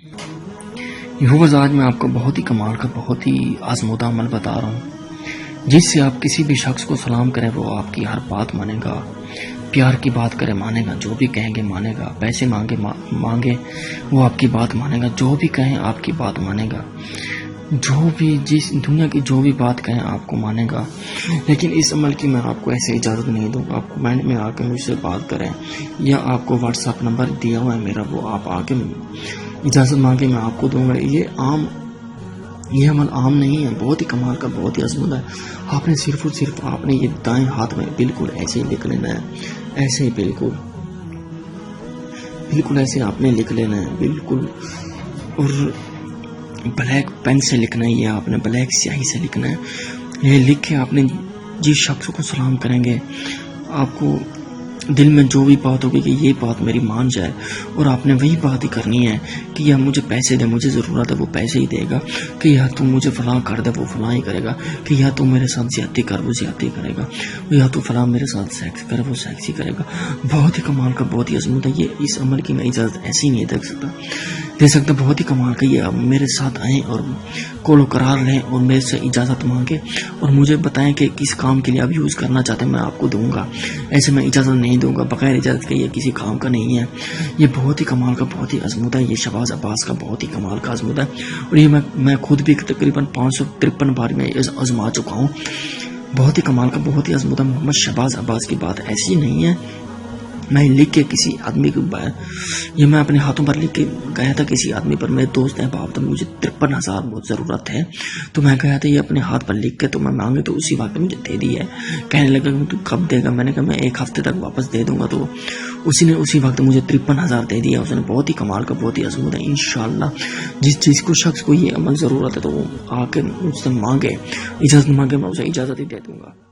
Viewers आज मैं आपको बहुत ही कमाल का बहुत ही आजमूदा अमल बता रहा हूँ जिससे आप किसी भी शख्स को सलाम करें वो आपकी हर बात मानेगा, प्यार की बात करे मानेगा, जो भी कहेंगे मानेगा, पैसे मांगे वो आपकी बात मानेगा, जो भी कहें आपकी बात मानेगा, जो भी जिस दुनिया की जो भी बात कहें आपको मानेगा। लेकिन इस अमल की मैं आपको ऐसे इजाज़त नहीं दूंगा। आप कमेंट में आके मुझसे बात करें या आपको व्हाट्सएप नंबर दिया हुआ है मेरा, वो आप आके इजाज़त मांगे मैं आपको दूंगा। ये अमल आम नहीं है, बहुत ही कमाल का, बहुत ही अजमत है। आपने सिर्फ और सिर्फ आपने ये दाएं हाथ में बिल्कुल ऐसे ही लिख लेना है, ऐसे ही बिल्कुल ऐसे आपने लिख लेना है बिल्कुल, और ब्लैक पेन से लिखना है, ये आपने ब्लैक स्याही से लिखना है। ये लिख के आपने जिस शख्स को सलाम करेंगे आपको दिल में जो भी बात होगी कि ये बात मेरी मान जाए, और आपने वही बात ही करनी है कि या मुझे पैसे दे, मुझे ज़रूरत है, वो पैसे ही देगा, कि या तू मुझे फलां कर दे, वो फलां ही करेगा, कि या तू मेरे साथ ज्यादती कर, वो ज्यादती करेगा, या तू फलां मेरे साथ सेक्स करे, वो सेक्स ही करेगा। बहुत ही कमाल का, बहुत ही अजमत है। ये इस अमल की मैं इजाज़त ऐसी नहीं दे सकता। बहुत ही कमाल का। ये आप मेरे साथ आएँ और कोलो करार लें और मेरे से इजाज़त मांगे और मुझे बताएं कि किस काम के लिए आप यूज़ करना चाहते हैं, मैं आपको दूंगा। ऐसे मैं इजाज़त नहीं दूंगा बगैर इजाज़त के, ये किसी काम का नहीं है। ये बहुत ही कमाल का, बहुत ही अजमत है। ये शहबाज अब्बास का बहुत ही कमाल का अजमत है, और ये मैं खुद भी तकरीबन 553 बार में आजमा चुका हूँ। बहुत ही कमाल का, बहुत ही अजमत है। मोहम्मद शहबाज अब्बास की बात ऐसी नहीं है। मैं लिख के किसी आदमी को, ये मैं अपने हाथों पर लिख के गया था किसी आदमी पर, मेरे दोस्त हैं बाप, तो मुझे 53,000 बहुत ज़रूरत है, तो मैं गया था ये अपने हाथ पर लिख के, तो मैं मांगे तो उसी वक्त मुझे दे दी है। कहने लगा कि तू कब देगा, मैंने कहा मैं 1 हफ्ते तक वापस दे दूंगा, तो उसी वक्त मुझे 53,000 दे दिया उसने। बहुत ही कमाल का, बहुत ही अजमत है। इंशाल्लाह जिस चीज़ को शख्स को ये अमल ज़रूरत है तो वो आके मुझसे मांगे, इजाज़त मांगे, मैं उसे इजाज़त ही दे दूँगा।